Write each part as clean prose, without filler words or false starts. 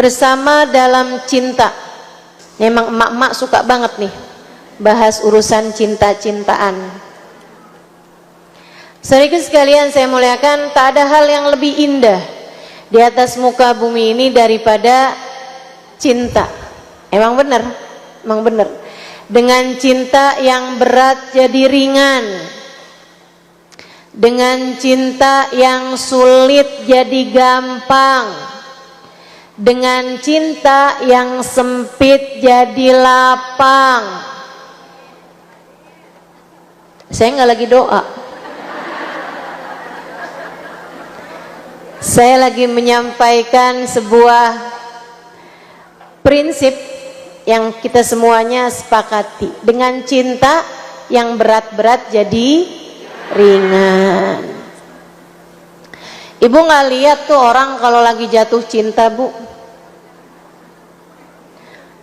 bersama dalam cinta. Memang emak-emak suka banget nih bahas urusan cinta-cintaan. Saudaraku sekalian saya muliakan, tak ada hal yang lebih indah di atas muka bumi ini daripada cinta. Emang benar, emang benar. Dengan cinta yang berat jadi ringan, dengan cinta yang sulit jadi gampang, dengan cinta yang sempit jadi lapang. Saya nggak lagi doa, saya lagi menyampaikan sebuah prinsip yang kita semuanya sepakati. Dengan cinta yang berat-berat jadi ringan. Ibu nggak lihat tuh orang kalau lagi jatuh cinta, Bu,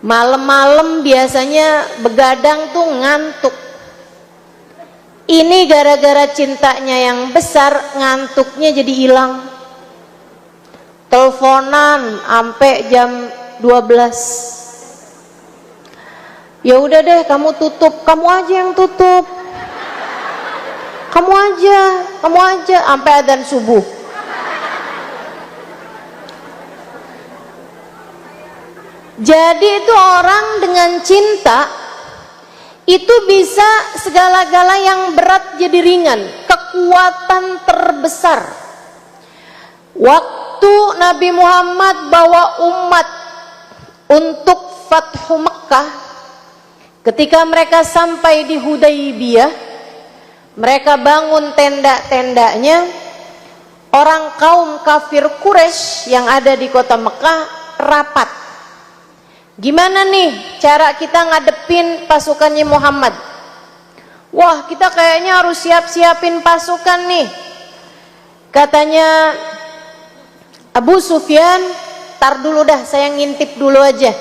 malam-malam biasanya begadang tuh ngantuk. Ini gara-gara cintanya yang besar, ngantuknya jadi hilang. Teleponan sampai jam 12. Ya udah deh, kamu tutup, kamu aja yang tutup. Kamu aja sampai adzan subuh. Jadi itu orang dengan cinta itu bisa segala-gala yang berat jadi ringan, kekuatan terbesar. Waktu Nabi Muhammad bawa umat untuk Fathu Mekkah, ketika mereka sampai di Hudaybiyah, mereka bangun tenda-tendanya. Orang kaum kafir Quraisy yang ada di kota Mekah rapat. Gimana nih cara kita ngadepin pasukannya Muhammad? Wah, kita kayaknya harus siap-siapin pasukan nih. Katanya Abu Sufyan, tar dulu dah, saya ngintip dulu aja.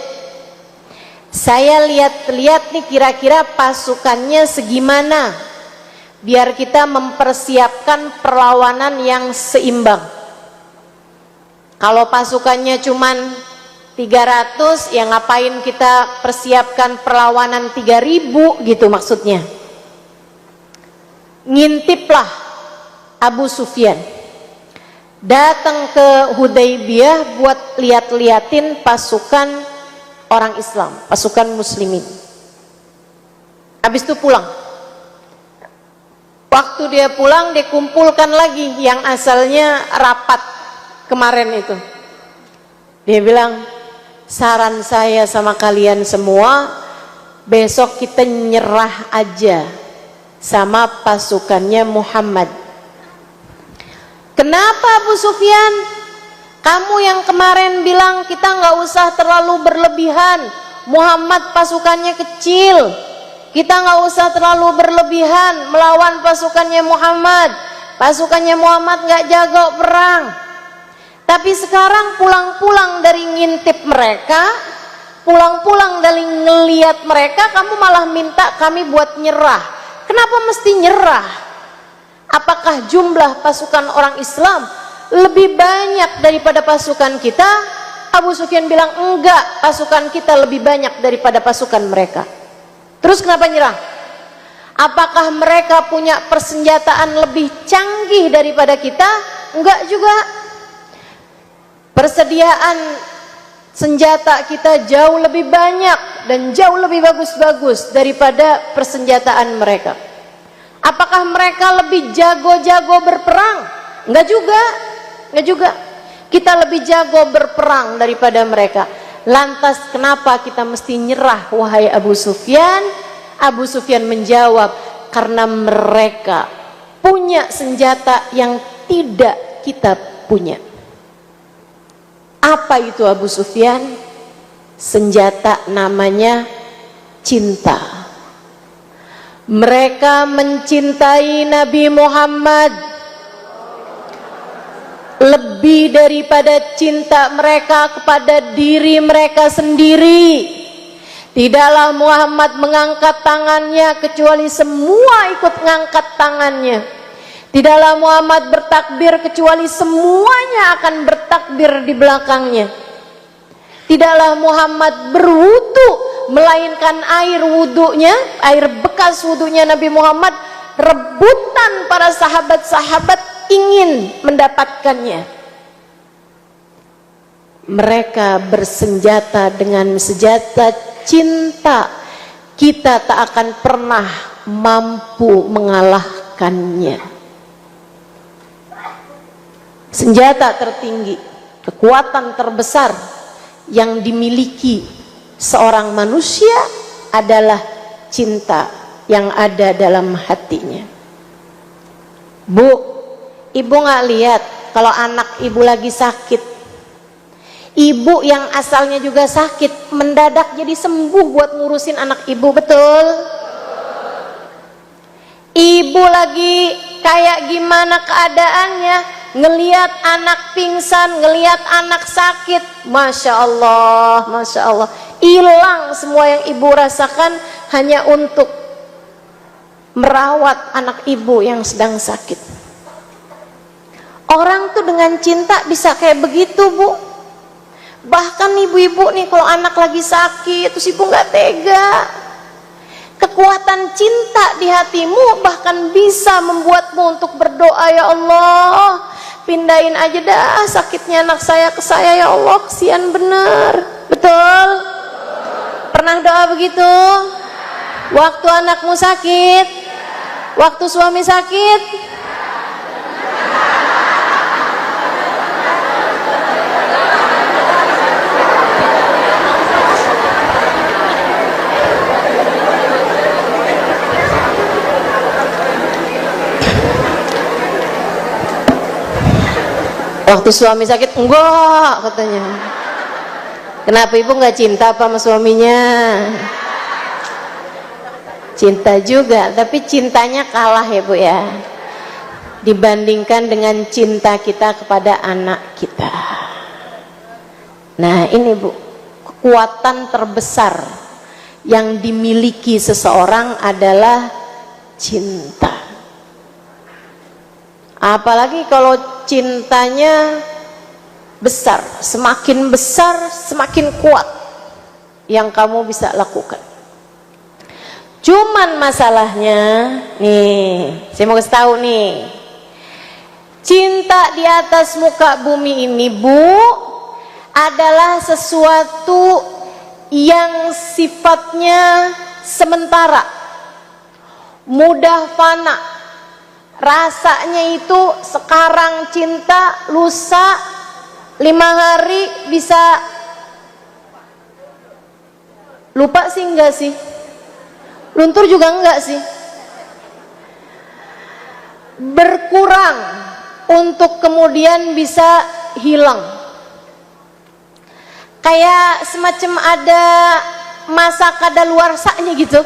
Saya lihat-lihat nih kira-kira pasukannya segimana, biar kita mempersiapkan perlawanan yang seimbang. Kalau pasukannya cuman 300, ya ngapain kita persiapkan perlawanan 3000 gitu maksudnya. Ngintiplah Abu Sufyan datang ke Hudaybiyah buat lihat-liatin pasukan orang Islam, pasukan muslimin. Habis itu pulang. Waktu dia pulang, dia kumpulkan lagi yang asalnya rapat kemarin itu. Dia bilang, saran saya sama kalian semua, besok kita nyerah aja sama pasukannya Muhammad. Kenapa Abu Sufyan? Kamu yang kemarin bilang kita nggak usah terlalu berlebihan, Muhammad pasukannya kecil, kita nggak usah terlalu berlebihan melawan pasukannya Muhammad. Pasukannya Muhammad nggak jago perang. Tapi sekarang pulang-pulang dari ngintip mereka, pulang-pulang dari ngeliat mereka, kamu malah minta kami buat nyerah. Kenapa mesti nyerah? Apakah jumlah pasukan orang Islam lebih banyak daripada pasukan kita? Abu Sufyan bilang enggak, pasukan kita lebih banyak daripada pasukan mereka. Terus kenapa nyerah? Apakah mereka punya persenjataan lebih canggih daripada kita? Enggak juga. Persediaan senjata kita jauh lebih banyak dan jauh lebih bagus-bagus daripada persenjataan mereka. Apakah mereka lebih jago-jago berperang? Enggak juga. Enggak juga. Kita lebih jago berperang daripada mereka. Lantas kenapa kita mesti nyerah, wahai Abu Sufyan? Abu Sufyan menjawab, karena mereka punya senjata yang tidak kita punya. Apa itu Abu Sufyan? Senjata namanya cinta. Mereka mencintai Nabi Muhammad lebih daripada cinta mereka kepada diri mereka sendiri. Tidaklah Muhammad mengangkat tangannya kecuali semua ikut mengangkat tangannya. Tidaklah Muhammad bertakbir kecuali semuanya akan bertakbir di belakangnya. Tidaklah Muhammad berwudu, melainkan air wudunya, air bekas wudunya Nabi Muhammad, rebutan para sahabat-sahabat ingin mendapatkannya. Mereka bersenjata dengan senjata cinta. Kita tak akan pernah mampu mengalahkannya. Senjata tertinggi, kekuatan terbesar yang dimiliki seorang manusia adalah cinta yang ada dalam hatinya. Bu, ibu nggak lihat kalau anak ibu lagi sakit, ibu yang asalnya juga sakit mendadak jadi sembuh buat ngurusin anak ibu, betul? Ibu lagi kayak gimana keadaannya, ngelihat anak pingsan, ngelihat anak sakit, Masya Allah, Masya Allah, hilang semua yang ibu rasakan hanya untuk merawat anak ibu yang sedang sakit. Orang tuh dengan cinta bisa kayak begitu, Bu. Bahkan ibu-ibu nih kalau anak lagi sakit terus ibu nggak tega, kekuatan cinta di hatimu bahkan bisa membuatmu untuk berdoa, ya Allah, pindahin aja dah sakitnya anak saya ke saya, ya Allah, kesian bener. Betul? Pernah doa begitu? Waktu anakmu sakit? Waktu suami sakit? Waktu suami sakit enggak, katanya. Kenapa ibu nggak cinta apa sama suaminya? Cinta juga, tapi cintanya kalah ya Bu ya, dibandingkan dengan cinta kita kepada anak kita. Nah ini Bu, kekuatan terbesar yang dimiliki seseorang adalah cinta. Apalagi kalau cintanya besar, semakin kuat yang kamu bisa lakukan. Cuman masalahnya nih, saya mau kasih tahu nih, cinta di atas muka bumi ini Bu adalah sesuatu yang sifatnya sementara, mudah fana. Rasanya itu sekarang cinta, lusa 5 hari bisa lupa sih, enggak sih? Luntur juga enggak sih? Berkurang untuk kemudian bisa hilang. Kayak semacam ada masa kadaluarsanya gitu.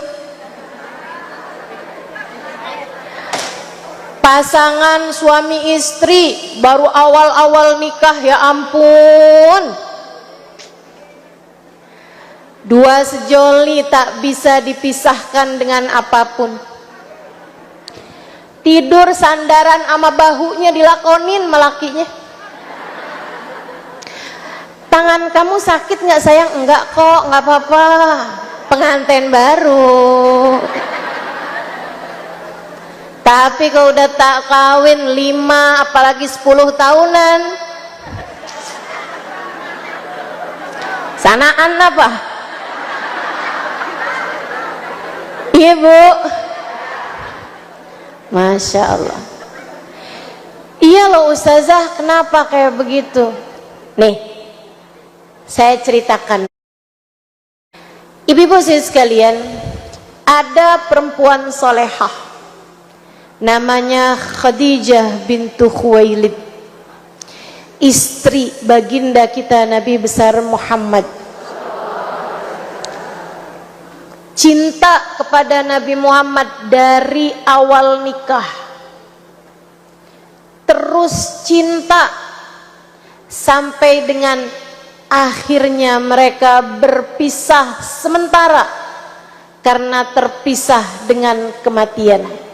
Pasangan suami istri baru awal-awal nikah, ya ampun, dua sejoli tak bisa dipisahkan dengan apapun. Tidur sandaran sama bahunya dilakonin melakinya. Tangan kamu sakit nggak sayang? Enggak kok, nggak apa-apa, pengantin baru. Tapi kalau udah tak kawin 5 apalagi 10 tahunan, sanaan apa? Iya Bu, Masya Allah. Iya loh Ustazah, kenapa kayak begitu? Nih, saya ceritakan. Ibu-ibu sekalian, ada perempuan solehah namanya Khadijah bintu Khuwailid, istri baginda kita Nabi besar Muhammad. Cinta kepada Nabi Muhammad dari awal nikah, terus cinta sampai dengan akhirnya mereka berpisah sementara karena terpisah dengan kematian.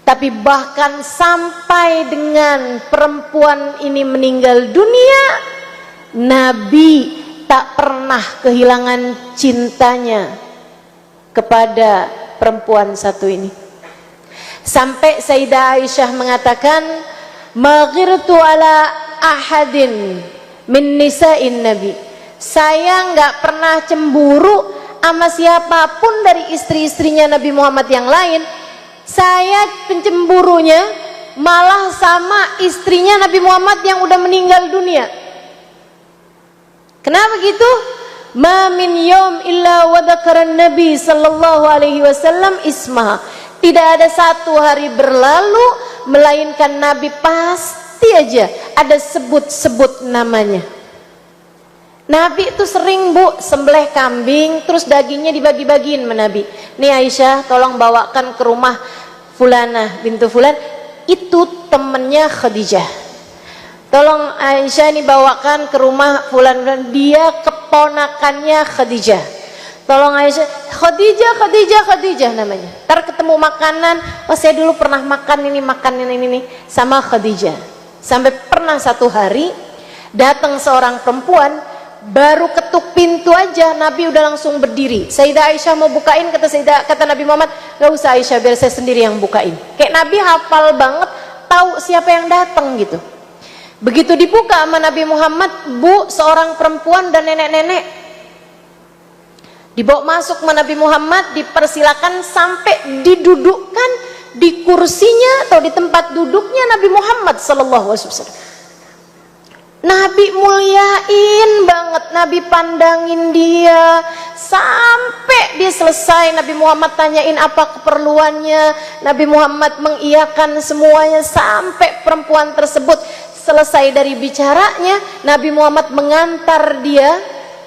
Tapi bahkan sampai dengan perempuan ini meninggal dunia, Nabi tak pernah kehilangan cintanya kepada perempuan satu ini. Sampai Sayyidah Aisyah mengatakan, "Maghirtu ala ahadin min nisa'in Nabi." Saya nggak pernah cemburu sama siapapun dari istri-istrinya Nabi Muhammad yang lain. Saya pencemburunya malah sama istrinya Nabi Muhammad yang udah meninggal dunia. Kenapa gitu? Ma min yawm illa wa dzakara Nabi sallallahu alaihi wasallam ismaha. Tidak ada satu hari berlalu melainkan Nabi pasti aja ada sebut-sebut namanya. Nabi itu sering, Bu, sembelih kambing terus dagingnya dibagi-bagiin sama Nabi. Nih Aisyah, tolong bawakan ke rumah Fulanah bintu Fulan, itu temennya Khadijah. Tolong Aisyah ini bawakan ke rumah Fulan, dia keponakannya Khadijah. Tolong Aisyah, Khadijah namanya. Ntar ketemu makanan, oh saya dulu pernah makan ini sama Khadijah. Sampai pernah satu hari datang seorang perempuan, baru ketuk pintu aja Nabi udah langsung berdiri. Sayyidah Aisyah mau bukain, kata Nabi Muhammad, gak usah Aisyah, biar saya sendiri yang bukain. Kayak Nabi hafal banget, tahu siapa yang datang gitu. Begitu dibuka sama Nabi Muhammad, Bu, seorang perempuan dan nenek-nenek dibawa masuk sama Nabi Muhammad, dipersilakan sampai didudukkan di kursinya atau di tempat duduknya Nabi Muhammad sallallahu alaihi wasallam. Nabi muliain banget, Nabi pandangin dia sampai dia selesai. Nabi Muhammad tanyain apa keperluannya, Nabi Muhammad mengiyakan semuanya sampai perempuan tersebut selesai dari bicaranya. Nabi Muhammad mengantar dia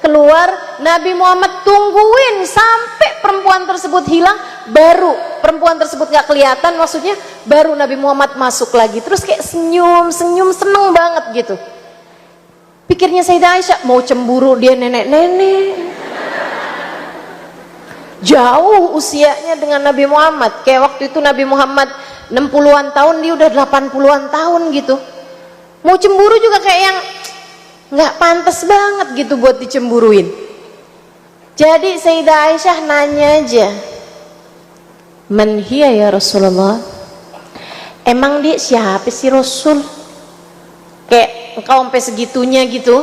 keluar, Nabi Muhammad tungguin sampai perempuan tersebut hilang, baru perempuan tersebut gak kelihatan maksudnya, baru Nabi Muhammad masuk lagi. Terus kayak senyum seneng banget gitu. Pikirnya Sayyidah Aisyah, mau cemburu dia nenek-nenek, jauh usianya dengan Nabi Muhammad. Kayak waktu itu Nabi Muhammad 60-an tahun, dia udah 80-an tahun gitu. Mau cemburu juga kayak yang nggak pantas banget gitu buat dicemburuin. Jadi Sayyidah Aisyah nanya aja, "Man hiya ya Rasulullah?" Emang dia siapa sih Rasul? Kayak engkau sampai segitunya gitu.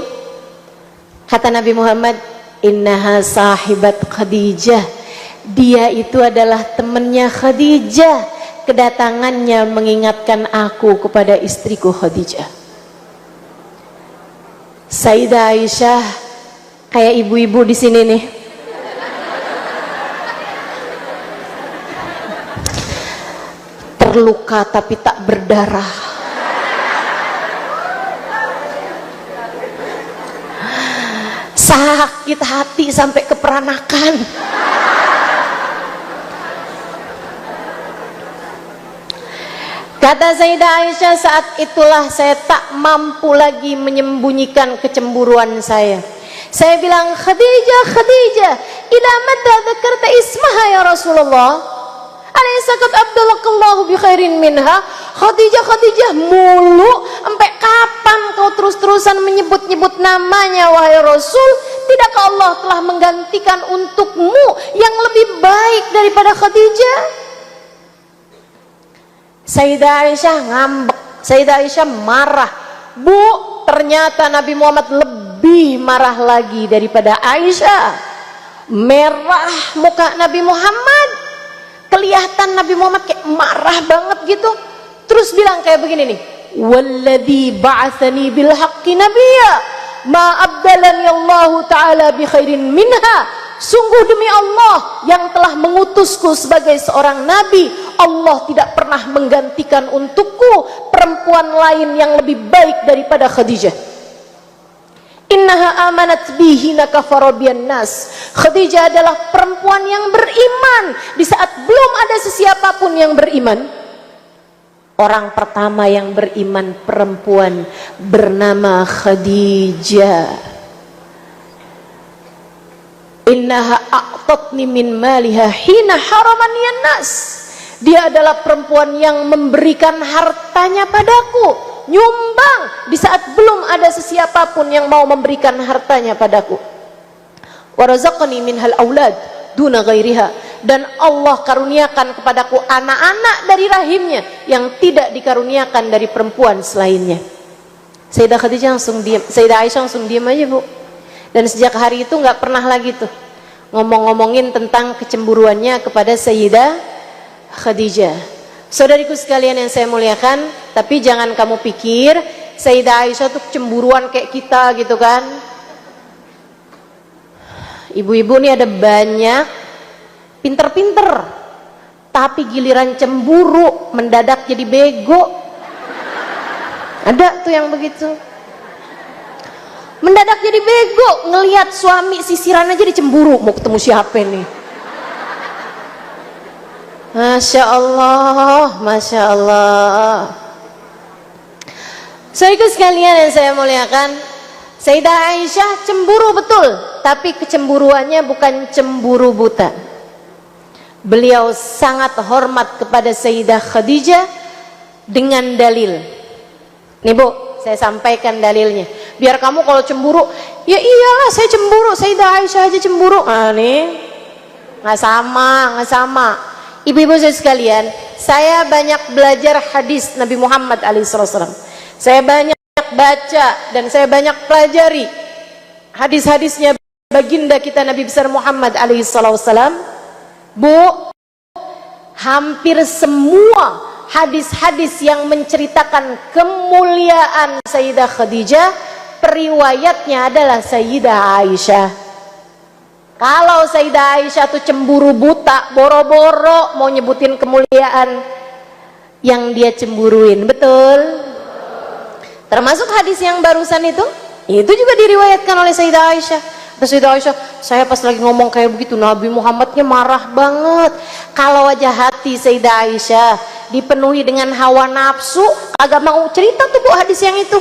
Kata Nabi Muhammad, "Innaha sahibat Khadijah." Dia itu adalah temannya Khadijah. Kedatangannya mengingatkan aku kepada istriku Khadijah. Sayyidah Aisyah kayak ibu-ibu di sini nih. Terluka tapi tak berdarah. Sakit hati sampai keperanakan. Kata Sayyidah Aisyah, saat itulah saya tak mampu lagi menyembunyikan kecemburuan saya. Saya bilang, Khadijah, ila mata dzakarta ismaha ya Rasulullah? Alaysa qad abdalakallahu bi khairin minha? Khadijah mulu, sampai kapan kau terus-terusan menyebut-nyebut namanya wahai Rasul? Tidakkah Allah telah menggantikan untukmu yang lebih baik daripada Khadijah? Sayyidah Aisyah ngambek, Sayyidah Aisyah marah. Bu, ternyata Nabi Muhammad lebih marah lagi daripada Aisyah. Merah muka Nabi Muhammad, kelihatan Nabi Muhammad kayak marah banget gitu. Terus bilang kayak begini nih, "Walladzi ba'atsani bil haqqi nabiyya, ma abdalani Allah taala bi khairin minha." Sungguh demi Allah yang telah mengutusku sebagai seorang nabi, Allah tidak pernah menggantikan untukku perempuan lain yang lebih baik daripada Khadijah. Innaha amanat bihi nakafara biyan nas. Khadijah adalah perempuan yang beriman di saat belum ada sesiapapun yang beriman. Orang pertama yang beriman perempuan bernama Khadijah. Innaha a'tatni min maliha hina haraman nas. Dia adalah perempuan yang memberikan hartanya padaku nyumbang di saat belum ada sesiapapun yang mau memberikan hartanya padaku. Warazaqani minhal aulad duna ghairiha, dan Allah karuniakan kepadaku anak-anak dari rahimnya yang tidak dikaruniakan dari perempuan selainnya. Sayyidah Khadijah langsung diam, Sayyidah Aisyah langsung diam aja, Bu. Dan sejak hari itu nggak pernah lagi tuh ngomong-ngomongin tentang kecemburuannya kepada Sayyidah Khadijah. Saudariku sekalian yang saya muliakan, tapi jangan kamu pikir Sayyidah Aisyah tuh cemburuan kayak kita gitu kan. Ibu-ibu nih ada banyak pinter-pinter, tapi giliran cemburu mendadak jadi bego. Ada tuh yang begitu, mendadak jadi bego, ngelihat suami sisiran aja dicemburu, mau ketemu siapa nih. Masya Allah, Masya Allah. Saudaraku sekalian yang saya muliakan, Sayyidah Aisyah cemburu betul, tapi kecemburuannya bukan cemburu buta. Beliau sangat hormat kepada Sayyidah Khadijah dengan dalil. Nih Bu, saya sampaikan dalilnya. Biar kamu kalau cemburu, ya iyalah saya cemburu, Sayyidah Aisyah aja cemburu. Ah nih, nggak sama. Ibu-ibu saya sekalian, saya banyak belajar hadis Nabi Muhammad SAW. Saya banyak baca dan saya banyak pelajari hadis-hadisnya baginda kita Nabi besar Muhammad SAW. Bu, hampir semua hadis-hadis yang menceritakan kemuliaan Sayyidah Khadijah, periwayatnya adalah Sayyidah Aisyah. Kalau Sayyidah Aisyah tuh cemburu buta, boro-boro mau nyebutin kemuliaan yang dia cemburuin, betul? Termasuk hadis yang barusan itu juga diriwayatkan oleh Sayyidah Aisyah. Sayyidah Aisyah, saya pas lagi ngomong kayak begitu, Nabi Muhammadnya marah banget. Kalau wajah hati Sayyidah Aisyah dipenuhi dengan hawa nafsu, agak mau cerita tuh Bu hadis yang itu.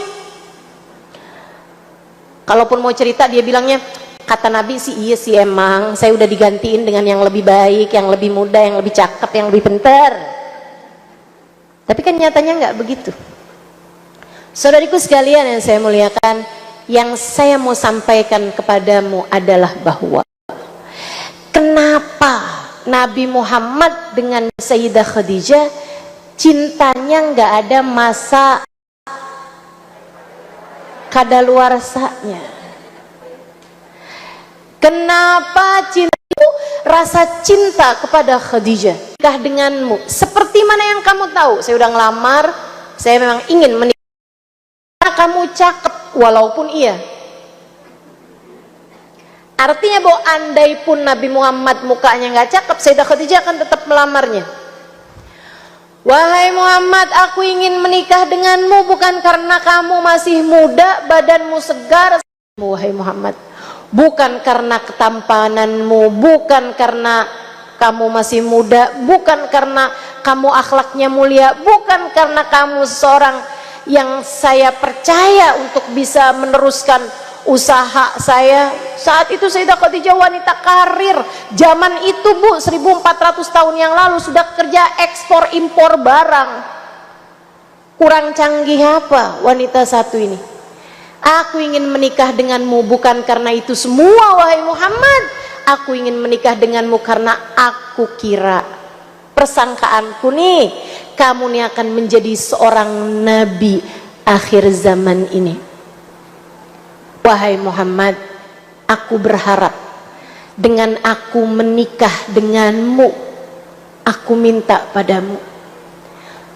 Kalaupun mau cerita dia bilangnya, kata Nabi sih iya sih emang, saya udah digantiin dengan yang lebih baik, yang lebih muda, yang lebih cakep, yang lebih pintar. Tapi kan nyatanya nggak begitu. Saudariku sekalian yang saya muliakan, yang saya mau sampaikan kepadamu adalah bahwa kenapa Nabi Muhammad dengan Sayyidah Khadijah cintanya nggak ada masa kadaluarsanya. Kenapa cinta itu, rasa cinta kepada Khadijah, nikah denganmu, seperti mana yang kamu tahu, saya udah ngelamar, saya memang ingin menikah. Kamu cakep, walaupun iya. Artinya bahwa andai pun Nabi Muhammad mukanya nggak cakep, Sayyidah Khadijah akan tetap melamarnya. Wahai Muhammad, aku ingin menikah denganmu bukan karena kamu masih muda, badanmu segar. Wahai Muhammad, bukan karena ketampananmu, bukan karena kamu masih muda, bukan karena kamu akhlaknya mulia, bukan karena kamu seorang yang saya percaya untuk bisa meneruskan usaha saya. Saat itu Sayyidah Khadijah wanita karir. Zaman itu Bu, 1400 tahun yang lalu sudah kerja ekspor impor barang. Kurang canggih apa wanita satu ini? Aku ingin menikah denganmu bukan karena itu semua wahai Muhammad. Aku ingin menikah denganmu karena aku kira, persangkaanku nih, kamu nih akan menjadi seorang nabi akhir zaman ini. Wahai Muhammad, aku berharap dengan aku menikah denganmu, aku minta padamu,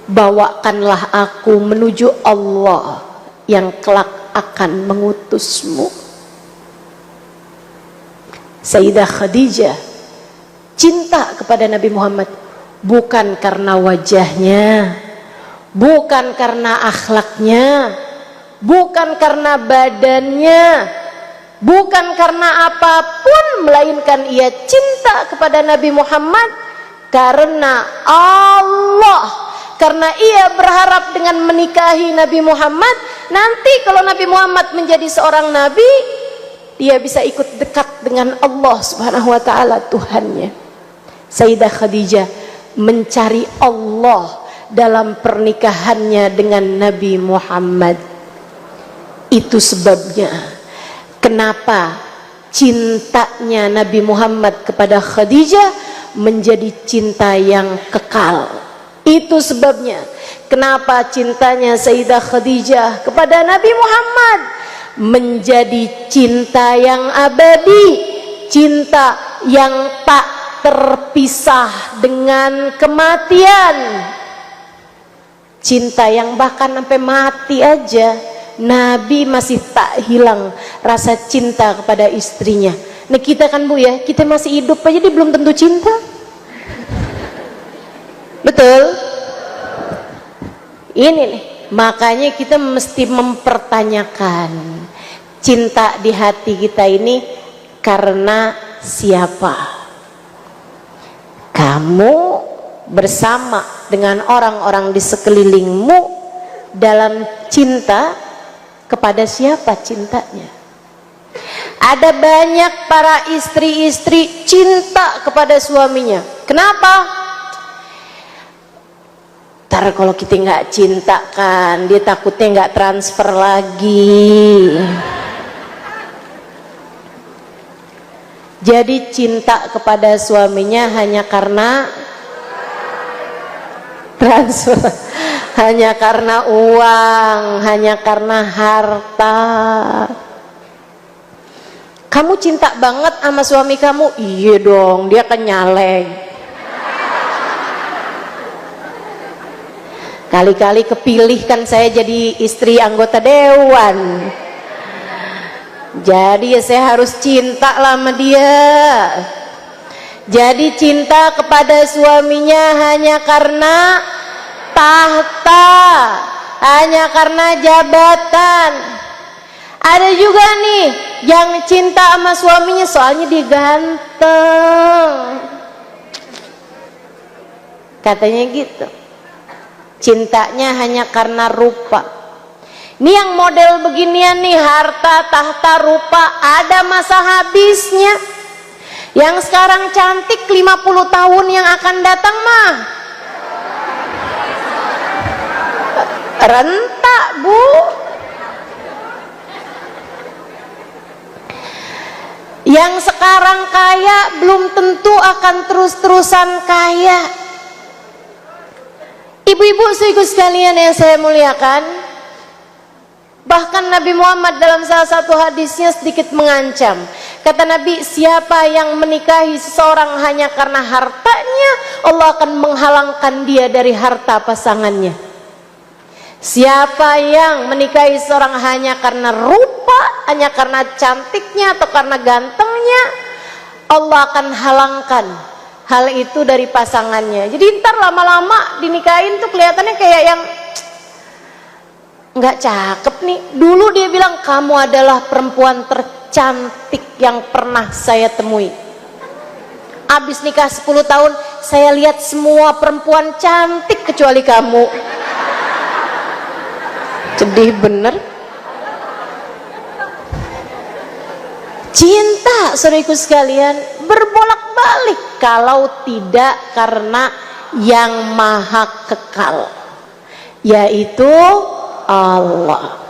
bawakanlah aku menuju Allah yang kelak akan mengutusmu. Sayyidah Khadijah cinta kepada Nabi Muhammad bukan karena wajahnya, bukan karena akhlaknya, bukan karena badannya, bukan karena apapun, melainkan ia cinta kepada Nabi Muhammad karena Allah, karena ia berharap dengan menikahi Nabi Muhammad, nanti kalau Nabi Muhammad menjadi seorang nabi, dia bisa ikut dekat dengan Allah Subhanahu wa taala, Tuhannya. Sayyidah Khadijah mencari Allah dalam pernikahannya dengan Nabi Muhammad. Itu sebabnya kenapa cintanya Nabi Muhammad kepada Khadijah menjadi cinta yang kekal. Itu sebabnya kenapa cintanya Sayyidah Khadijah kepada Nabi Muhammad menjadi cinta yang abadi, cinta yang tak terpisah dengan kematian, cinta yang bahkan sampai mati aja Nabi masih tak hilang rasa cinta kepada istrinya. Nah kita kan Bu ya, kita masih hidup aja dia belum tentu cinta. Betul? Ini nih, makanya kita mesti mempertanyakan cinta di hati kita ini karena siapa? Kamu bersama dengan orang-orang di sekelilingmu dalam cinta kepada siapa cintanya? Ada banyak para istri-istri cinta kepada suaminya. Kenapa? Ntar kalau kita nggak cinta kan, dia takutnya nggak transfer lagi. Jadi cinta kepada suaminya hanya karena transfer, hanya karena uang, hanya karena harta. Kamu cinta banget sama suami kamu? Iya dong, dia kan nyalek. Kali-kali kepilih kan saya jadi istri anggota dewan. Jadi ya saya harus cinta lah sama dia. Jadi cinta kepada suaminya hanya karena tahta, hanya karena jabatan. Ada juga nih yang cinta sama suaminya soalnya dia ganteng. Katanya gitu. Cintanya hanya karena rupa. Ini yang model beginian nih, harta, tahta, rupa, ada masa habisnya. Yang sekarang cantik 50 tahun yang akan datang mah rentak Bu. Yang sekarang kaya belum tentu akan terus-terusan kaya. Ibu-ibu saudaraku sekalian yang saya muliakan, bahkan Nabi Muhammad dalam salah satu hadisnya sedikit mengancam. Kata Nabi, siapa yang menikahi seseorang hanya karena hartanya, Allah akan menghalangkan dia dari harta pasangannya. Siapa yang menikahi seseorang hanya karena rupa, hanya karena cantiknya atau karena gantengnya, Allah akan halangkan hal itu dari pasangannya. Jadi ntar lama-lama dinikahin tuh kelihatannya kayak yang nggak cakep nih. Dulu dia bilang kamu adalah perempuan tercantik yang pernah saya temui. Abis nikah 10 tahun saya lihat semua perempuan cantik kecuali kamu. Sedih bener. Cinta saudaraku sekalian berbolak-balik kalau tidak karena yang maha kekal, yaitu Allah.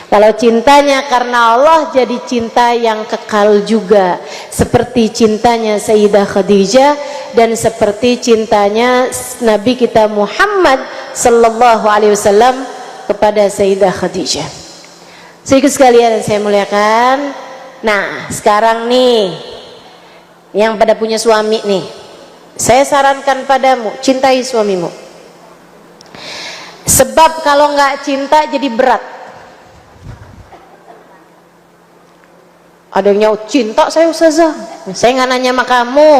Kalau cintanya karena Allah jadi cinta yang kekal juga, seperti cintanya Sayyidah Khadijah dan seperti cintanya Nabi kita Muhammad sallallahu alaihi wasallam kepada Sayyidah Khadijah. Saudaraku sekalian yang saya muliakan, nah sekarang nih yang pada punya suami nih, saya sarankan padamu, cintai suamimu. Sebab kalau nggak cinta jadi berat. Ada yang nyaut, cinta saya ustazah. Saya nggak nanya sama kamu,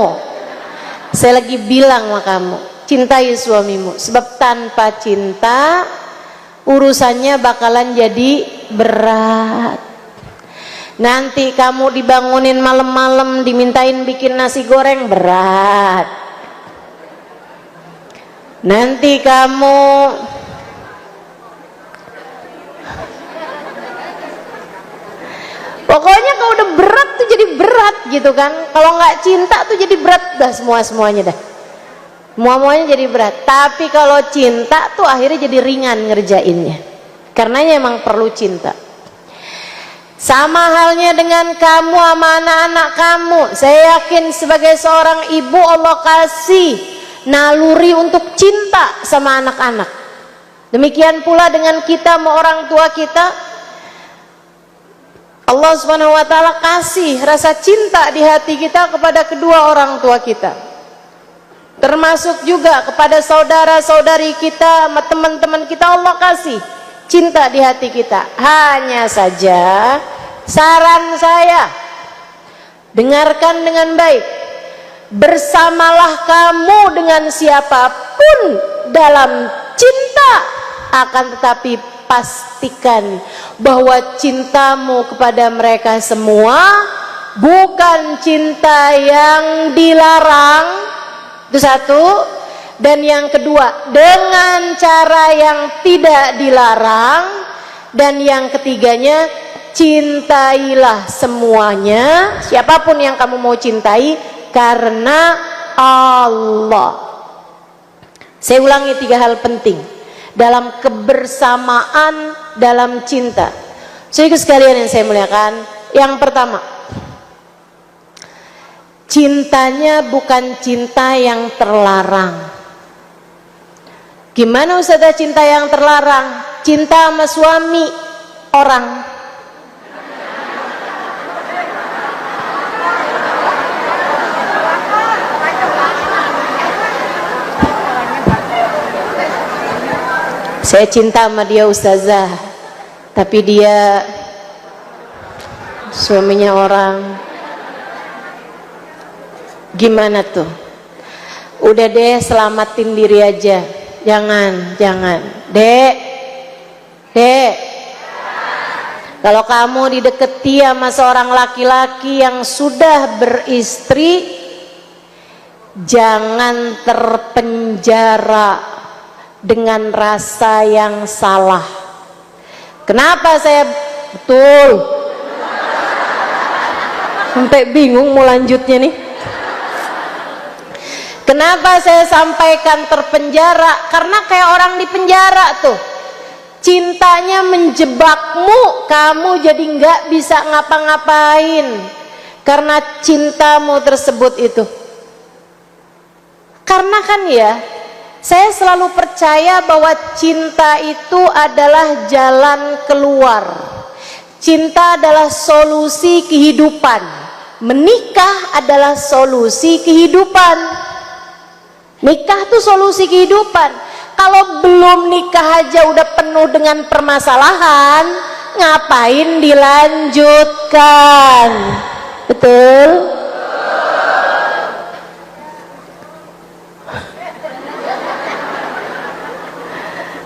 saya lagi bilang sama kamu, cintai suamimu. Sebab tanpa cinta urusannya bakalan jadi berat. Nanti kamu dibangunin malam-malam dimintain bikin nasi goreng, berat. Nanti kamu pokoknya kalau udah berat tuh jadi berat gitu kan. Kalau nggak cinta tuh jadi berat dah semuanya dah. Muanya jadi berat. Tapi kalau cinta tuh akhirnya jadi ringan ngerjainnya, karenanya emang perlu cinta. Sama halnya dengan kamu sama anak-anak kamu. Saya yakin sebagai seorang ibu Allah kasih naluri untuk cinta sama anak-anak. Demikian pula dengan kita sama orang tua kita. Allah Subhanahu wa taala kasih rasa cinta di hati kita kepada kedua orang tua kita. Termasuk juga kepada saudara-saudari kita, sama teman-teman kita, Allah kasih cinta di hati kita. Hanya saja saran saya, dengarkan dengan baik. Bersamalah kamu dengan siapapun dalam cinta, akan tetapi pastikan bahwa cintamu kepada mereka semua bukan cinta yang dilarang. Itu satu. Dan yang kedua, dengan cara yang tidak dilarang. Dan yang ketiganya, cintailah semuanya, siapapun yang kamu mau cintai, karena Allah. Saya ulangi 3 hal penting dalam kebersamaan dalam cinta. Saudara sekalian yang saya muliakan, yang pertama, cintanya bukan cinta yang terlarang. Gimana Ustazah cinta yang terlarang? Cinta sama suami orang. Saya cinta sama dia Ustazah, tapi dia suaminya orang. Gimana tuh? Udah deh, selamatin diri aja. Jangan Dek, kalau kamu dideketi sama seorang laki-laki yang sudah beristri, jangan terpenjara dengan rasa yang salah. Kenapa saya betul sampai bingung mau lanjutnya nih? Kenapa saya sampaikan terpenjara? Karena kayak orang di penjara tuh, cintanya menjebakmu, kamu jadi nggak bisa ngapa-ngapain karena cintamu tersebut itu. Karena kan ya, saya selalu percaya bahwa cinta itu adalah jalan keluar. Cinta adalah solusi kehidupan. Menikah adalah solusi kehidupan. Nikah tuh solusi kehidupan. Kalau belum nikah aja udah penuh dengan permasalahan, ngapain dilanjutkan? Betul?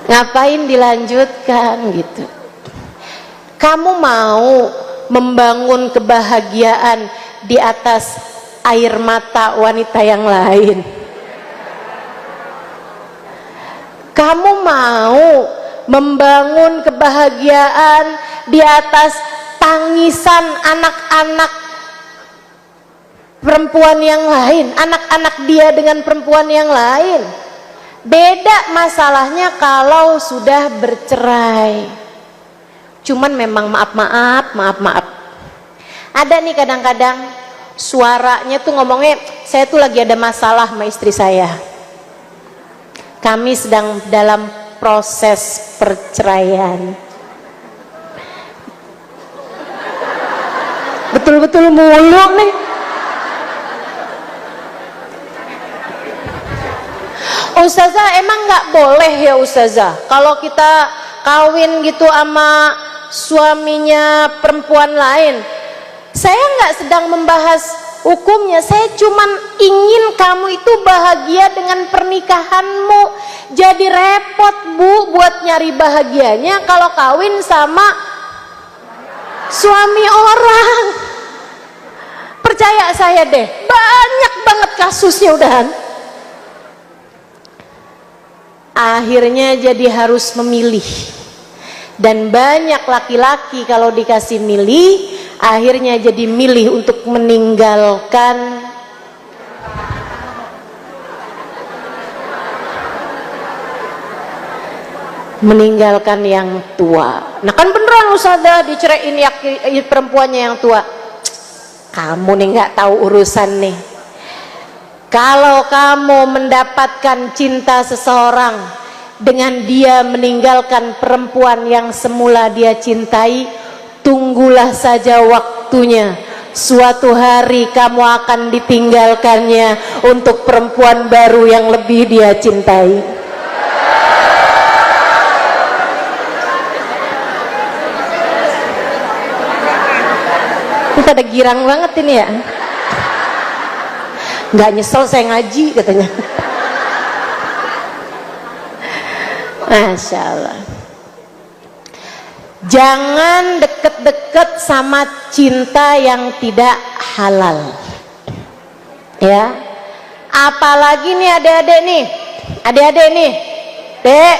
Ngapain dilanjutkan gitu? Kamu mau membangun kebahagiaan di atas air mata wanita yang lain? Kamu mau membangun kebahagiaan di atas tangisan anak-anak perempuan yang lain, anak-anak dia dengan perempuan yang lain? Beda masalahnya kalau sudah bercerai. Cuman memang maaf. Ada nih kadang-kadang suaranya tuh ngomongnya, saya tuh lagi ada masalah sama istri saya. Kami sedang dalam proses perceraian. Betul-betul mulu nih. Ustazah, emang nggak boleh ya Ustazah kalau kita kawin gitu sama suaminya perempuan lain? Saya nggak sedang membahas hukumnya, saya cuman ingin kamu itu bahagia dengan pernikahanmu. Jadi repot Bu buat nyari bahagianya kalau kawin sama suami orang. Percaya saya deh, banyak banget kasusnya udahan. Akhirnya jadi harus memilih. Dan banyak laki-laki kalau dikasih milih, akhirnya jadi milih untuk meninggalkan meninggalkan yang tua. Nah kan beneran Ustazah diceraiin perempuannya yang tua. Kamu nih nggak tahu urusan nih. Kalau kamu mendapatkan cinta seseorang dengan dia meninggalkan perempuan yang semula dia cintai, tunggulah saja waktunya. Suatu hari kamu akan ditinggalkannya untuk perempuan baru yang lebih dia cintai. Ini pada girang banget ini ya. Nggak nyesel saya ngaji katanya. Masya Allah. Jangan deket-deket sama cinta yang tidak halal. Ya. Apalagi nih adik-adik nih. Adik-adik nih. Dek.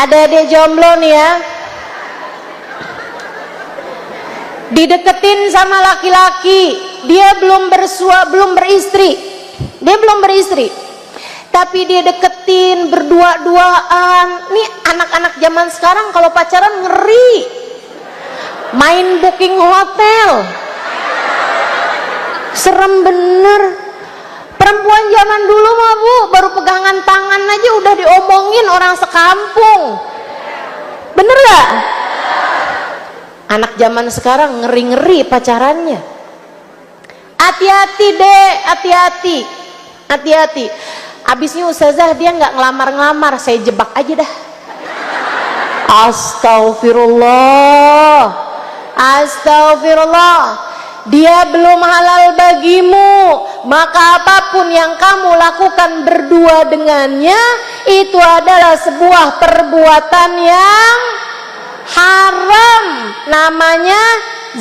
Adik-adik jomblo nih ya. Dideketin sama laki-laki, dia belum beristri. Dia belum beristri. Tapi dia deketin berdua-duaan. Nih anak-anak zaman sekarang kalau pacaran ngeri. Main booking hotel. Serem bener. Perempuan zaman dulu mah Bu, baru pegangan tangan aja udah diomongin orang sekampung. Bener gak? Anak zaman sekarang ngeri-ngeri pacarannya. Hati-hati deh, hati-hati. Hati-hati. Abisnya Ustazah dia nggak ngelamar-ngelamar, saya jebak aja dah. Astagfirullah. Astagfirullah. Dia belum halal bagimu, maka apapun yang kamu lakukan berdua dengannya itu adalah sebuah perbuatan yang haram, namanya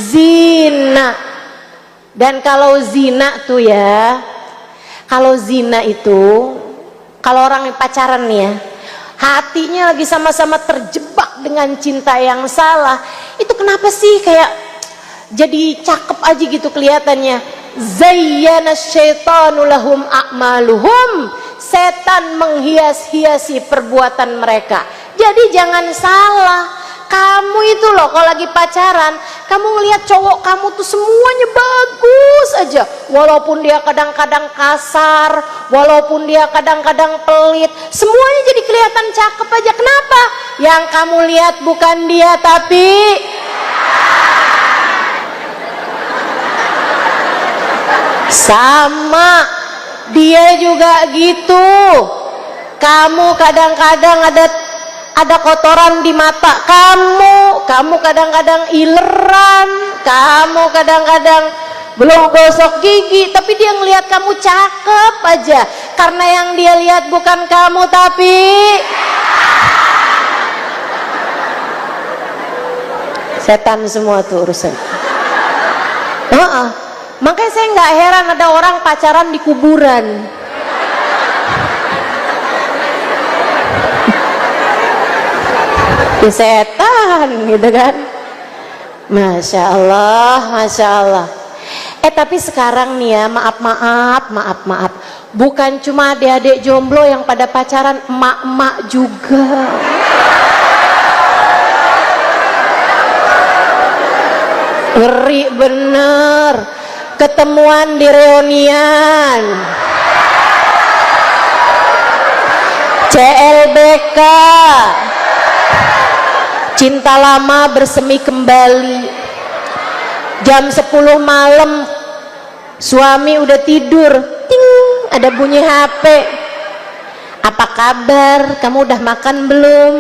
zina. Dan kalau zina tuh ya, kalau zina itu, kalau orang yang pacaran nih ya, hatinya lagi sama-sama terjebak dengan cinta yang salah, itu kenapa sih kayak jadi cakep aja gitu kelihatannya. Zayyana syaitanu lahum a'maluhum. Setan menghias-hiasi perbuatan mereka. Jadi jangan salah. Kamu itu loh kalau lagi pacaran, kamu ngelihat cowok kamu tuh semuanya bagus aja. Walaupun dia kadang-kadang kasar, walaupun dia kadang-kadang pelit, semuanya jadi kelihatan cakep aja. Kenapa? Yang kamu lihat bukan dia tapi sama dia juga gitu. Kamu kadang-kadang ada kotoran di mata kamu kadang-kadang ileran, kamu kadang-kadang belum gosok gigi, tapi dia ngelihat kamu cakep aja. Karena yang dia lihat bukan kamu tapi setan semua tuh urusan. Makanya saya nggak heran ada orang pacaran di kuburan. Setan gitu kan. Masya Allah, Masya Allah. Tapi sekarang nih ya, maaf, bukan cuma adik-adik jomblo yang pada pacaran, emak-emak juga. Ngeri bener. Ketemuan di reunian CLBK, cinta lama bersemi kembali. Jam 10 malam suami udah tidur, ting, ada bunyi HP. Apa kabar? Kamu udah makan belum?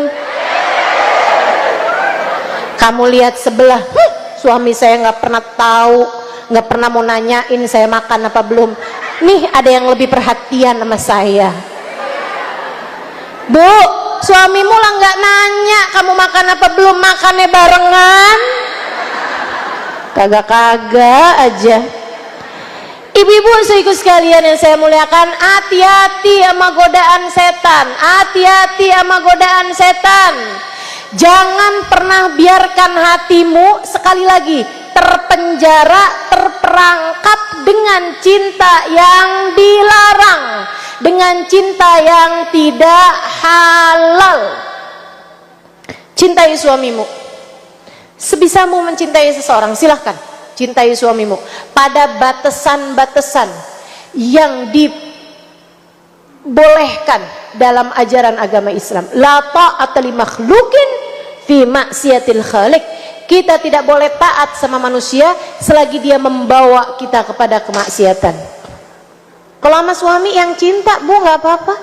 Kamu lihat sebelah, suami saya nggak pernah tahu, nggak pernah mau nanyain saya makan apa belum. Nih ada yang lebih perhatian sama saya. Bu, suamimu lah nggak nanya kamu makan apa belum, makannya barengan. Kagak-kagak aja. Ibu-ibu saudaraku sekalian yang saya muliakan, hati-hati sama godaan setan, hati-hati sama godaan setan. Jangan pernah biarkan hatimu sekali lagi terpenjara, terperangkap dengan cinta yang dilarang. dengan cinta yang tidak halal. Cintai suamimu. Sebisamu mencintai seseorang, silahkan cintai suamimu pada batasan-batasan yang dibolehkan dalam ajaran agama Islam. La ta'ata li makhluqin fi maksiatil khaliq. Kita tidak boleh taat sama manusia selagi dia membawa kita kepada kemaksiatan. Kalau sama suami yang cinta, Bu, nggak apa-apa.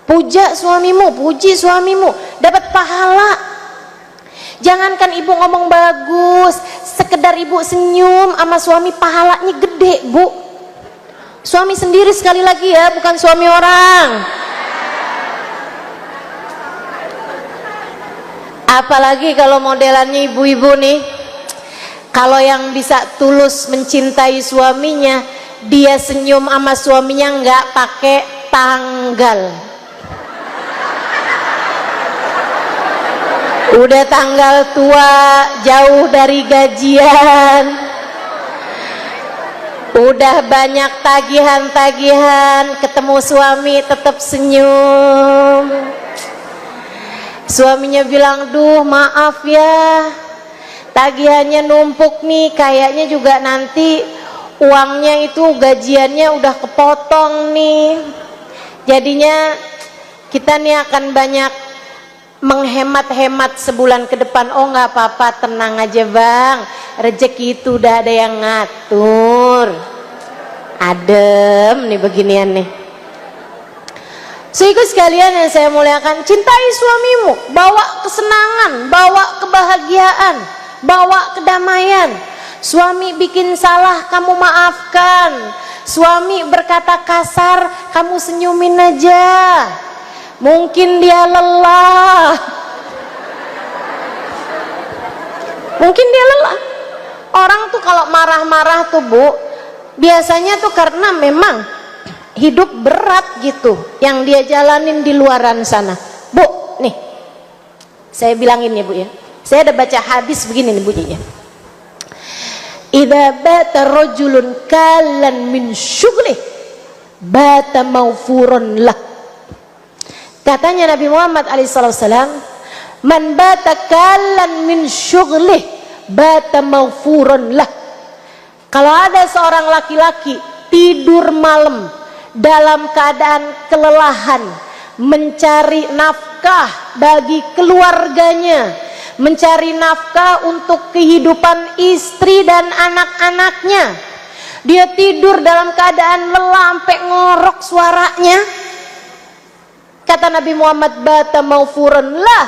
Puja suamimu, puji suamimu, dapat pahala. Jangankan ibu ngomong bagus, sekedar ibu senyum sama suami pahalanya gede, Bu. Suami sendiri sekali lagi ya, bukan suami orang. Apalagi kalau modelannya ibu-ibu nih, kalau yang bisa tulus mencintai suaminya, dia senyum sama suaminya nggak pakai tanggal. Udah tanggal tua, jauh dari gajian, udah banyak tagihan-tagihan, ketemu suami tetap senyum. Suaminya bilang, duh maaf ya, tagihannya numpuk nih, kayaknya juga nanti uangnya itu gajiannya udah kepotong nih, jadinya kita nih akan banyak menghemat-hemat sebulan ke depan. Oh nggak apa-apa, tenang aja bang, rezeki itu udah ada yang ngatur. Adem nih beginian nih. Sehingga sekalian yang saya muliakan, cintai suamimu, bawa kesenangan, bawa kebahagiaan, bawa kedamaian. Suami bikin salah, kamu maafkan. Suami berkata kasar, kamu senyumin aja. Mungkin dia lelah, mungkin dia lelah. Orang tuh kalau marah-marah tuh Bu, biasanya tuh karena memang hidup berat gitu yang dia jalanin di luaran sana. Bu, nih saya bilangin ya Bu ya, saya ada baca hadis begini nih bunyinya. Idza bata rajulun kalan min syughlih bata mawfurun lah. Katanya Nabi Muhammad alaihissalam, man bata kalan min syughlih bata mawfurun lah. Kalau ada seorang laki-laki tidur malam dalam keadaan kelelahan, mencari nafkah bagi keluarganya, mencari nafkah untuk kehidupan istri dan anak-anaknya, dia tidur dalam keadaan lelah sampai ngorok suaranya, kata Nabi Muhammad, bata maufuran lah,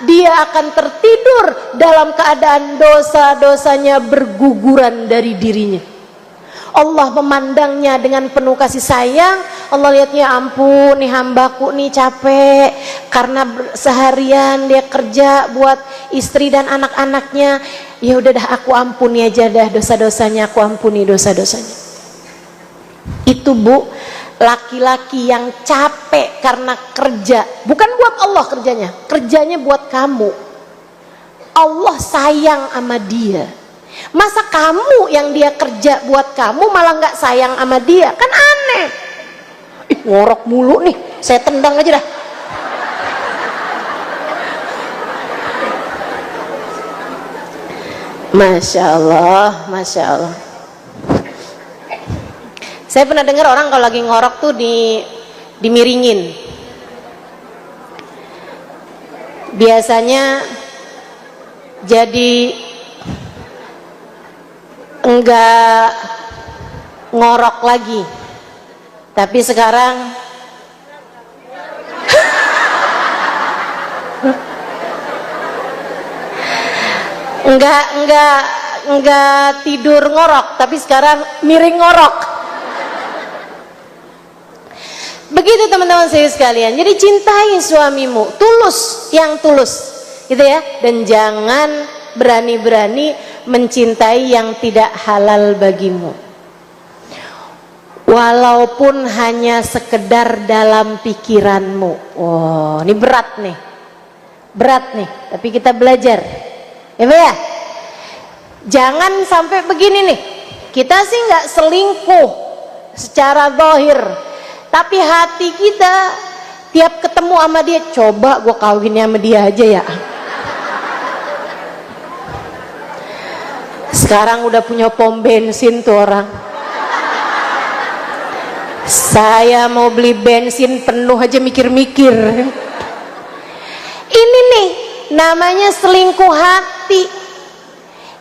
dia akan tertidur dalam keadaan dosa-dosanya berguguran dari dirinya. Allah memandangnya dengan penuh kasih sayang. Allah lihatnya, ampun nih hambaku nih capek karena seharian dia kerja buat istri dan anak-anaknya. Ya udah dah, aku ampuni aja dah dosa-dosanya, aku ampuni dosa-dosanya. Itu Bu, laki-laki yang capek karena kerja, bukan buat Allah kerjanya, kerjanya buat kamu. Allah sayang sama dia. Masa kamu yang dia kerja buat kamu malah nggak sayang sama dia? Kan aneh. Ih, ngorok mulu nih, saya tendang aja dah. Masya Allah, Masya Allah. Saya pernah dengar orang kalau lagi ngorok tuh dimiringin. Biasanya jadi enggak ngorok lagi, tapi sekarang enggak tidur ngorok, tapi sekarang miring ngorok. Begitu teman-teman saya sekalian. Jadi cintai suamimu, tulus, yang tulus gitu ya, dan jangan berani-berani mencintai yang tidak halal bagimu, walaupun hanya sekedar dalam pikiranmu. Oh, ini berat nih, tapi kita belajar ya Pak ya. Jangan sampai begini nih, kita sih nggak selingkuh secara zahir, Tapi hati kita tiap ketemu sama dia, coba gue kawinnya sama dia aja ya. Sekarang udah punya pom bensin tuh orang. Saya mau beli bensin penuh aja mikir-mikir. Ini nih namanya selingkuh hati.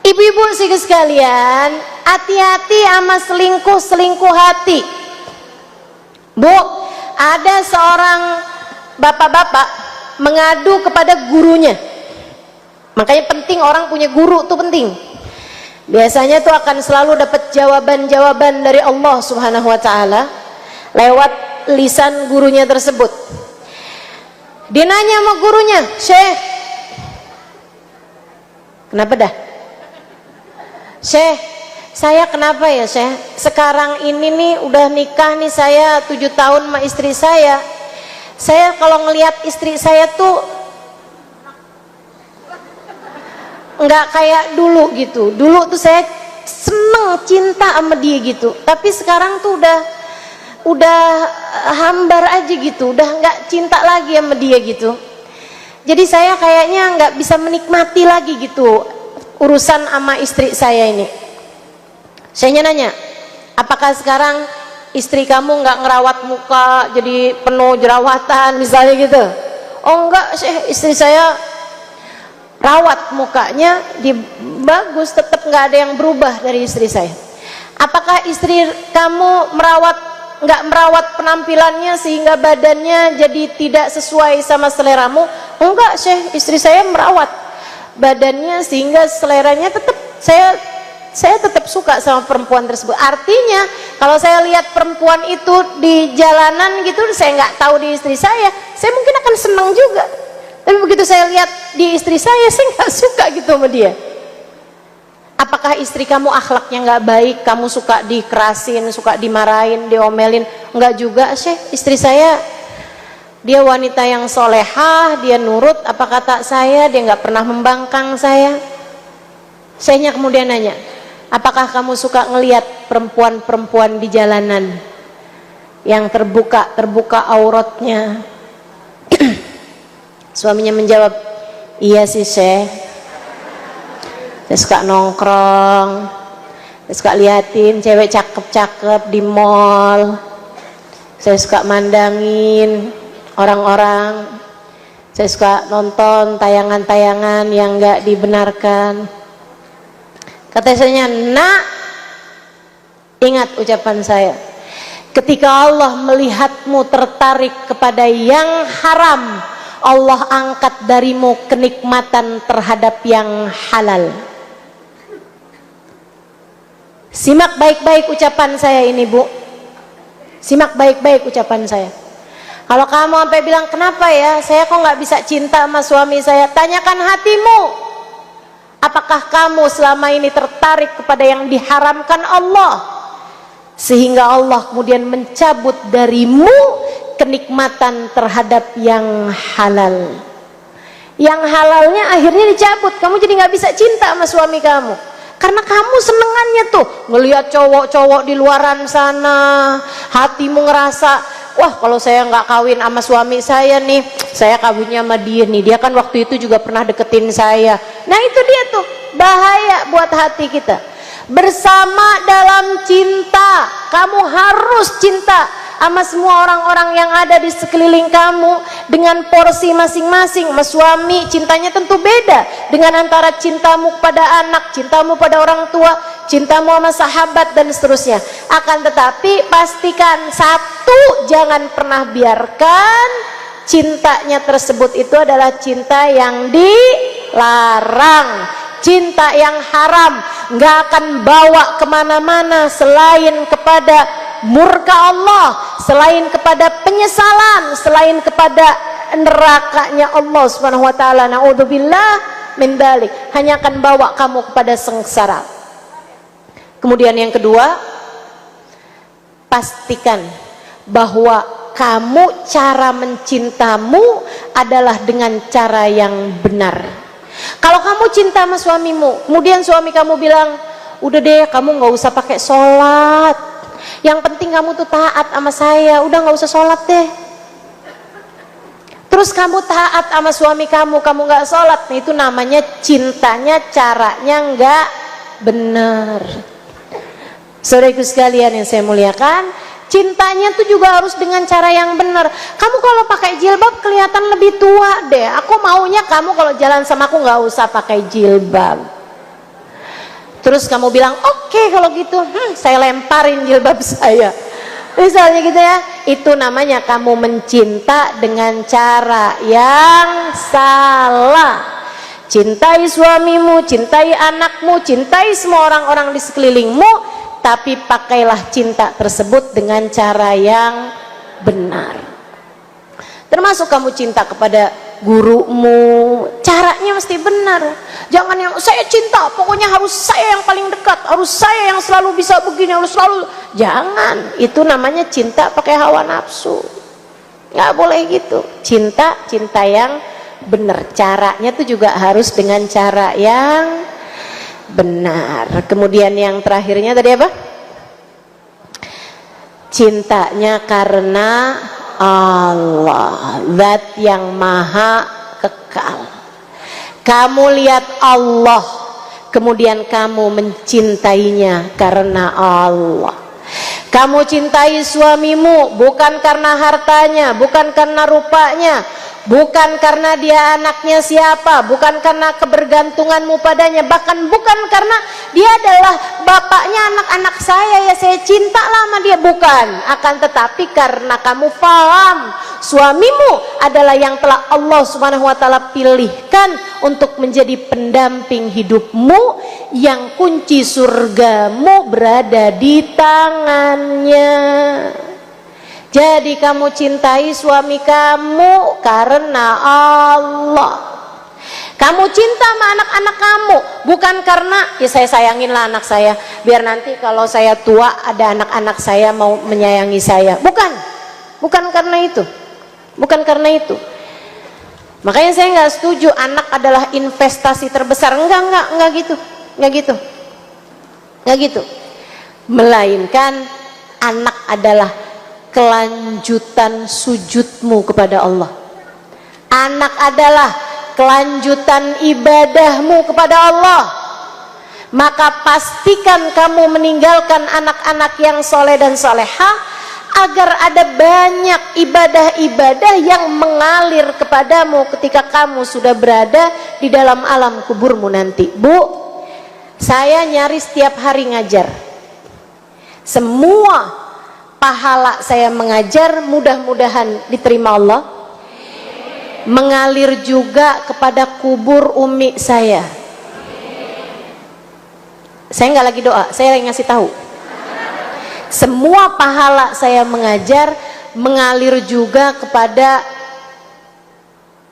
Ibu-ibu sih sekalian, hati-hati sama selingkuh hati. Bu, ada seorang bapak-bapak mengadu kepada gurunya. Makanya penting orang punya guru tuh penting. Biasanya tuh akan selalu dapat jawaban-jawaban dari Allah Subhanahu wa taala lewat lisan gurunya tersebut. Dia nanya sama gurunya, "Syekh, kenapa dah? Syekh, saya kenapa ya Syekh? Sekarang ini nih udah nikah nih saya 7 tahun sama istri saya. Saya kalau ngelihat istri saya tuh nggak kayak dulu gitu. Dulu tuh saya seneng cinta sama dia gitu. Tapi sekarang tuh udah hambar aja gitu. Udah nggak cinta lagi sama dia gitu. Jadi saya kayaknya nggak bisa menikmati lagi gitu urusan sama istri saya ini." Saya nanya, "Apakah sekarang istri kamu nggak ngerawat muka jadi penuh jerawatan misalnya gitu?" "Oh enggak, istri saya rawat mukanya, bagus, tetap nggak ada yang berubah dari istri saya." "Apakah istri kamu nggak merawat penampilannya sehingga badannya jadi tidak sesuai sama seleramu?" "Enggak, istri saya merawat badannya sehingga seleranya tetap saya tetap suka sama perempuan tersebut." Artinya kalau saya lihat perempuan itu di jalanan gitu, saya nggak tahu di istri saya mungkin akan senang juga. Tapi begitu saya lihat di istri saya nggak suka gitu sama dia. "Apakah istri kamu akhlaknya nggak baik, kamu suka dikerasin, suka dimarahin, diomelin?" "Enggak juga, istri saya dia wanita yang solehah, dia nurut apa kata saya, dia nggak pernah membangkang saya." Saya kemudian nanya, "Apakah kamu suka ngelihat perempuan-perempuan di jalanan yang terbuka auratnya?" Suaminya menjawab, "Iya sih saya suka nongkrong, saya suka liatin cewek cakep-cakep di mall, saya suka mandangin orang-orang, saya suka nonton tayangan-tayangan yang gak dibenarkan." Kata saya, "Nak, ingat ucapan saya, ketika Allah melihatmu tertarik kepada yang haram, Allah angkat darimu kenikmatan terhadap yang halal." Simak baik-baik ucapan saya ini, Bu. Simak baik-baik ucapan saya. Kalau kamu sampai bilang, "Kenapa ya saya kok nggak bisa cinta sama suami saya?" Tanyakan hatimu. Apakah kamu selama ini tertarik kepada yang diharamkan Allah, sehingga Allah kemudian mencabut darimu kenikmatan terhadap yang halal? Yang halalnya akhirnya dicabut, kamu jadi nggak bisa cinta sama suami kamu karena kamu senengannya tuh ngelihat cowok-cowok di luaran sana. Hatimu ngerasa, "Wah, kalau saya nggak kawin sama suami saya nih, saya kawinnya sama dia nih, dia kan waktu itu juga pernah deketin saya." Nah itu dia tuh bahaya buat hati kita. Bersama dalam cinta, kamu harus cinta sama semua orang-orang yang ada di sekeliling kamu dengan porsi masing-masing. Sama suami cintanya tentu beda dengan antara cintamu kepada anak, cintamu pada orang tua, cintamu sama sahabat dan seterusnya. Akan tetapi pastikan satu, jangan pernah biarkan cintanya tersebut itu adalah cinta yang dilarang, cinta yang haram, nggak akan bawa kemana-mana selain kepada murka Allah, selain kepada penyesalan, selain kepada nerakanya Allah Subhanahu wa taala. Naudzubillah min dzalik. Hanya akan bawa kamu kepada sengsara. Kemudian yang kedua, pastikan bahwa kamu cara mencintamu adalah dengan cara yang benar. Kalau kamu cinta sama suamimu, kemudian suami kamu bilang, "Udah deh, kamu nggak usah pakai sholat, Yang penting kamu tuh taat sama saya, udah nggak usah sholat deh. Terus kamu taat sama suami kamu nggak sholat, nah itu namanya cintanya caranya nggak benar. Saudaraku sekalian yang saya muliakan, cintanya tuh juga harus dengan cara yang benar. Kamu kalau pakai jilbab kelihatan lebih tua deh. Aku maunya kamu kalau jalan sama aku nggak usah pakai jilbab. Terus kamu bilang oke kalau gitu, saya lemparin jilbab saya. Misalnya gitu ya, itu namanya kamu mencinta dengan cara yang salah. Cintai suamimu, cintai anakmu, cintai semua orang-orang di sekelilingmu, tapi pakailah cinta tersebut dengan cara yang benar. Termasuk kamu cinta kepada gurumu, caranya mesti benar. Jangan yang saya cinta, pokoknya harus saya yang paling dekat, harus saya yang selalu bisa begini, harus selalu. Jangan, itu namanya cinta pakai hawa nafsu. Nggak boleh gitu. Cinta yang benar. Caranya tuh juga harus dengan cara yang benar. Kemudian yang terakhirnya tadi apa? Cintanya karena Allah, zat yang maha kekal. Kamu lihat Allah, kemudian kamu mencintainya karena Allah. Kamu cintai suamimu bukan karena hartanya, bukan karena rupanya, bukan karena dia anaknya siapa, bukan karena kebergantunganmu padanya, bahkan bukan karena dia adalah bapaknya anak-anak saya, ya saya cinta lah sama dia, bukan. Akan tetapi karena kamu paham suamimu adalah yang telah Allah Subhanahu wa taala pilihkan untuk menjadi pendamping hidupmu, yang kunci surgamu berada di tangannya. Jadi kamu cintai suami kamu karena Allah. Kamu cinta sama anak-anak kamu bukan karena ya saya sayangin lah anak saya, biar nanti kalau saya tua ada anak-anak saya mau menyayangi saya. Bukan karena itu. Bukan karena itu. Makanya saya nggak setuju anak adalah investasi terbesar. Enggak gitu. Nggak gitu. Melainkan anak adalah kelanjutan sujudmu kepada Allah. Anak adalah kelanjutan ibadahmu kepada Allah. Maka pastikan kamu meninggalkan anak-anak yang soleh dan solehah, agar ada banyak ibadah-ibadah yang mengalir kepadamu ketika kamu sudah berada di dalam alam kuburmu nanti. Bu, saya nyaris setiap hari ngajar. Semua pahala saya mengajar mudah-mudahan diterima Allah, mengalir juga kepada kubur umi saya. Saya nggak lagi doa, saya lagi ngasih tahu. Semua pahala saya mengajar mengalir juga kepada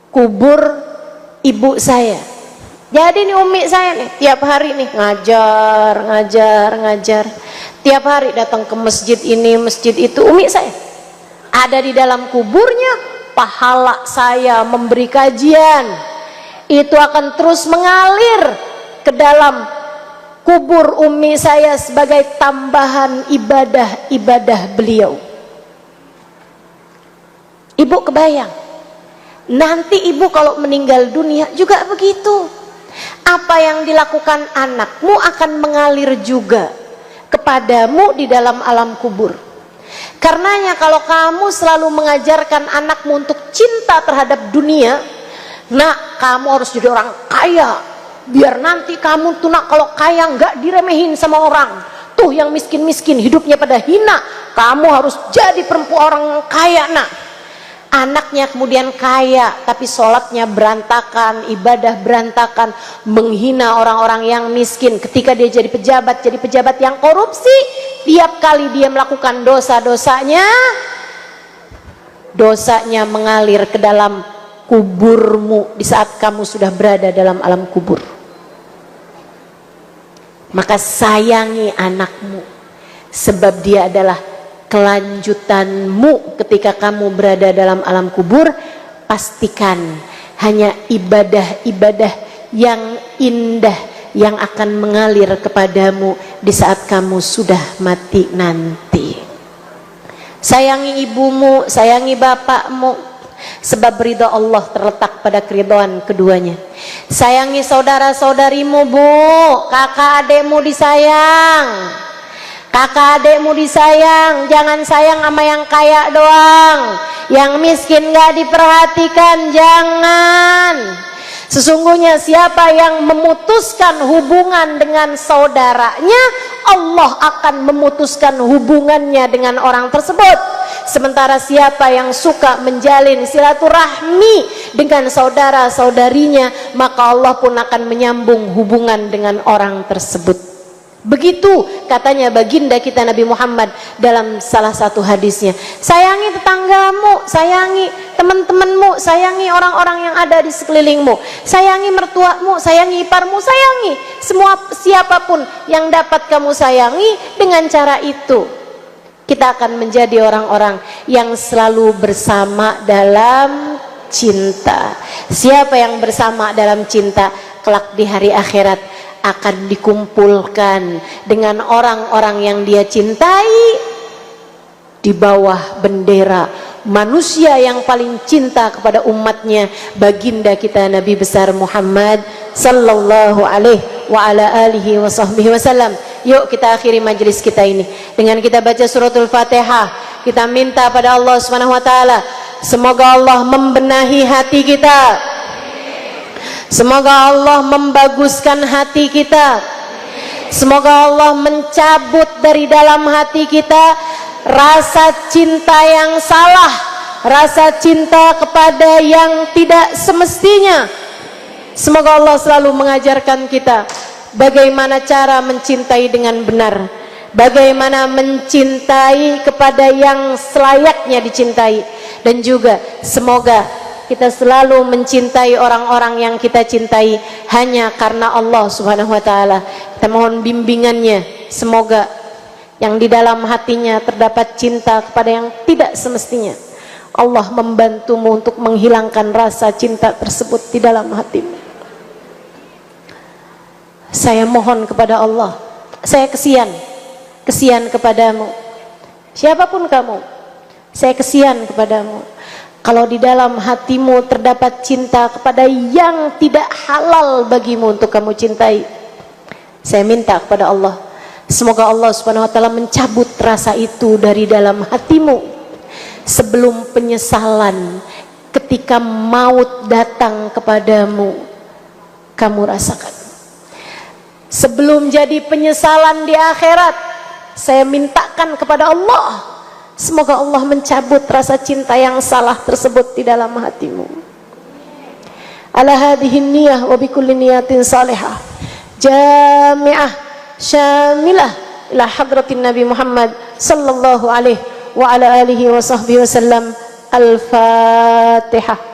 kubur ibu saya. Jadi nih umi saya nih tiap hari nih ngajar. Tiap hari datang ke masjid ini, masjid itu. Umi saya ada di dalam kuburnya, pahala saya memberi kajian itu akan terus mengalir ke dalam kubur umi saya sebagai tambahan ibadah beliau. Ibu kebayang nanti ibu kalau meninggal dunia juga begitu. Apa yang dilakukan anakmu akan mengalir juga kepadamu di dalam alam kubur. Karenanya kalau kamu selalu mengajarkan anakmu untuk cinta terhadap dunia, nak kamu harus jadi orang kaya, biar nanti kamu tuh nak kalau kaya nggak diremehin sama orang. Tuh yang miskin-miskin hidupnya pada hina, kamu harus jadi perempuan orang kaya nak. Anaknya kemudian kaya tapi sholatnya berantakan, ibadah berantakan, menghina orang-orang yang miskin. Ketika dia jadi pejabat yang korupsi, tiap kali dia melakukan dosanya mengalir ke dalam kuburmu di saat kamu sudah berada dalam alam kubur. Maka sayangi anakmu, sebab dia adalah kelanjutanmu ketika kamu berada dalam alam kubur. Pastikan hanya ibadah-ibadah yang indah yang akan mengalir kepadamu di saat kamu sudah mati nanti. Sayangi ibumu, sayangi bapakmu, sebab ridha Allah terletak pada keridhaan keduanya. Sayangi saudara-saudarimu, Bu, kakak adekmu disayang. Kakak adekmu disayang, jangan sayang sama yang kaya doang. Yang miskin gak diperhatikan, jangan. Sesungguhnya siapa yang memutuskan hubungan dengan saudaranya, Allah akan memutuskan hubungannya dengan orang tersebut. Sementara siapa yang suka menjalin silaturahmi dengan saudara-saudarinya, maka Allah pun akan menyambung hubungan dengan orang tersebut. Begitu katanya baginda kita Nabi Muhammad dalam salah satu hadisnya. Sayangi tetanggamu, sayangi teman-temanmu, sayangi orang-orang yang ada di sekelilingmu, sayangi mertuamu, sayangi iparmu, sayangi semua siapapun yang dapat kamu sayangi. Dengan cara itu kita akan menjadi orang-orang yang selalu bersama dalam cinta. Siapa yang bersama dalam cinta, kelak di hari akhirat akan dikumpulkan dengan orang-orang yang dia cintai di bawah bendera manusia yang paling cinta kepada umatnya, baginda kita Nabi besar Muhammad sallallahu alaihi wa ala alihi wa sahbihi wasallam. Yuk kita akhiri majelis kita ini dengan kita baca suratul Fatihah. Kita minta pada Allah Subhanahu wa taala, semoga Allah membenahi hati kita, semoga Allah membaguskan hati kita, semoga Allah mencabut dari dalam hati kita rasa cinta yang salah, rasa cinta kepada yang tidak semestinya. Semoga Allah selalu mengajarkan kita bagaimana cara mencintai dengan benar, bagaimana mencintai kepada yang selayaknya dicintai, dan juga semoga kita selalu mencintai orang-orang yang kita cintai hanya karena Allah Subhanahu wa taala. Kita mohon bimbingannya, semoga yang di dalam hatinya terdapat cinta kepada yang tidak semestinya, Allah membantumu untuk menghilangkan rasa cinta tersebut di dalam hatimu. Saya mohon kepada Allah, saya kesian kepadamu, siapapun kamu, saya kesian kepadamu. Kalau di dalam hatimu terdapat cinta kepada yang tidak halal bagimu untuk kamu cintai, saya minta kepada Allah, semoga Allah Subhanahu wa taala mencabut rasa itu dari dalam hatimu sebelum penyesalan ketika maut datang kepadamu kamu rasakan. Sebelum jadi penyesalan di akhirat, saya mintakan kepada Allah, semoga Allah mencabut rasa cinta yang salah tersebut di dalam hatimu. Ala hadhihi niyah wa bikulli niyatin salihah jami'ah syamilah ila hadratin Nabi Muhammad sallallahu alaihi wa ala alihi wa sahbihi wasallam. Al-Fatihah.